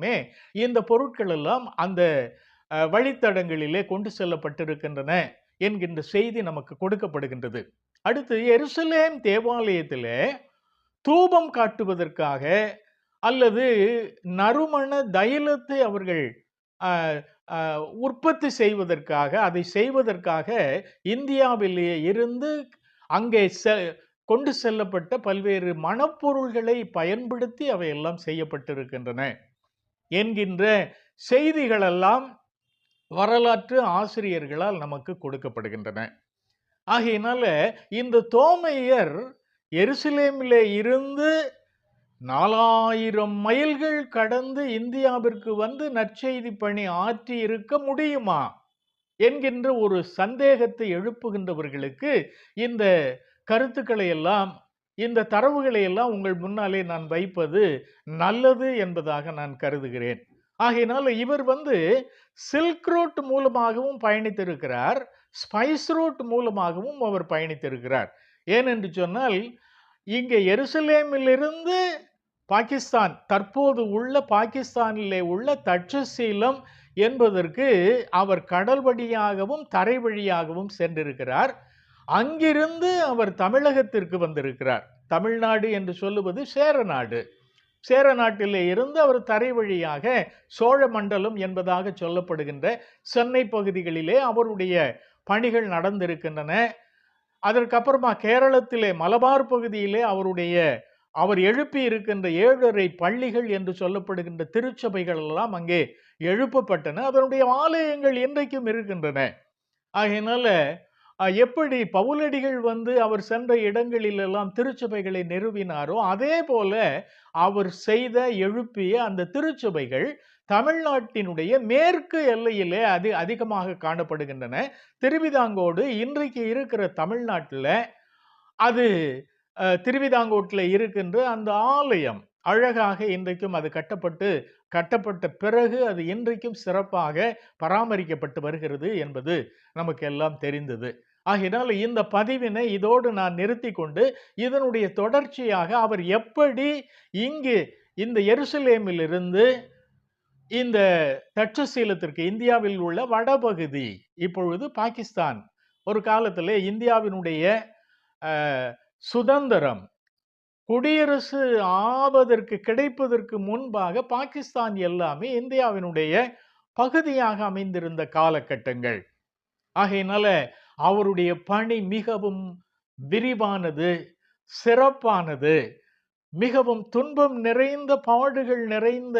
எல்லாமே இந்த பொருட்கள் எல்லாம் அந்த வழித்தடங்களிலே கொண்டு செல்லப்பட்டிருக்கின்றன என்கின்ற செய்தி நமக்கு கொடுக்கப்படுகின்றது. அடுத்து எருசலேம் தேவாலயத்திலே தூபம் காட்டுவதற்காக அல்லது நறுமண தைலத்தை அவர்கள் உற்பத்தி செய்வதற்காக, அதை செய்வதற்காக இந்தியாவிலேயே இருந்து அங்கே கொண்டு செல்லப்பட்ட பல்வேறு மணப்பொருள்களை பயன்படுத்தி அவையெல்லாம் செய்யப்பட்டிருக்கின்றன என்கின்ற செய்திகளெல்லாம் வரலாற்று ஆசிரியர்களால் நமக்கு கொடுக்கப்படுகின்றன. ஆகையினால இந்த தோமையர் எருசலேமிலே இருந்து 4000 மைல்கள் கடந்து இந்தியாவிற்கு வந்து நற்செய்தி பணி ஆற்றி இருக்க முடியுமா என்கின்ற ஒரு சந்தேகத்தை எழுப்புகின்றவர்களுக்கு இந்த கருத்துக்களை எல்லாம், இந்த தரவுகளை எல்லாம் உங்கள் முன்னாலே நான் வைப்பது நல்லது என்பதாக நான் கருதுகிறேன். ஆகையினால இவர் சில்க் ரூட் மூலமாகவும் பயணித்திருக்கிறார், ஸ்பைஸ் ரூட் மூலமாகவும் அவர் பயணித்திருக்கிறார். ஏனென்று சொன்னால் இங்கே எருசலேமிலிருந்து பாகிஸ்தான், தற்போது உள்ள பாகிஸ்தானிலே உள்ள தட்சசீலம் என்பதற்கு அவர் கடல் வழியாகவும் தரை வழியாகவும் சென்றிருக்கிறார். அங்கிருந்து அவர் தமிழகத்திற்கு வந்திருக்கிறார். தமிழ்நாடு என்று சொல்லுவது சேரநாடு. சேர நாட்டிலே இருந்து அவர் தரை வழியாக சோழ மண்டலம் என்பதாக சொல்லப்படுகின்ற சென்னை பகுதிகளிலே அவருடைய பணிகள் நடந்திருக்கின்றன. அதற்கப்புறமா கேரளத்திலே மலபார் பகுதியிலே அவர் எழுப்பி இருக்கின்ற 7.5 பள்ளிகள் என்று சொல்லப்படுகின்ற திருச்சபைகள் எல்லாம் அங்கே எழுப்பப்பட்டன. அதனுடைய ஆலயங்கள் இன்றைக்கும் இருக்கின்றன. ஆகையினால எப்படி பவுலடிகள் அவர் சென்ற இடங்களில் எல்லாம் திருச்சபைகளை நிறுவினாரோ அதே போல அவர் எழுப்பிய அந்த திருச்சபைகள் தமிழ்நாட்டினுடைய மேற்கு எல்லையிலே அதிகமாக காணப்படுகின்றன. திருவிதாங்கோடு இன்றைக்கு இருக்கிற தமிழ்நாட்டில் அது திருவிதாங்கோட்டில் இருக்கின்ற அந்த ஆலயம் அழகாக இன்றைக்கும் அது கட்டப்பட்ட பிறகு அது இன்றைக்கும் சிறப்பாக பராமரிக்கப்பட்டு வருகிறது என்பது நமக்கு எல்லாம் தெரிந்தது. ஆகையினால் இந்த பதிவினை இதோடு நான் நிறுத்தி கொண்டு இதனுடைய தொடர்ச்சியாக அவர் எப்படி இங்கு இந்த எருசலேமிலிருந்து இந்த தட்சசீலத்திற்கு, இந்தியாவில் உள்ள வடபகுதி, இப்பொழுது பாகிஸ்தான், ஒரு காலத்தில் இந்தியாவினுடைய சுதந்திரம் குடியரசு ஆவதற்கு கிடைப்பதற்கு முன்பாக பாகிஸ்தான் எல்லாமே இந்தியாவினுடைய பகுதியாக அமைந்திருந்த காலகட்டங்கள். ஆகையினால அவருடைய பணி மிகவும் விரிவானது, சிறப்பானது, மிகவும் துன்பம் நிறைந்த, பாடுகள் நிறைந்த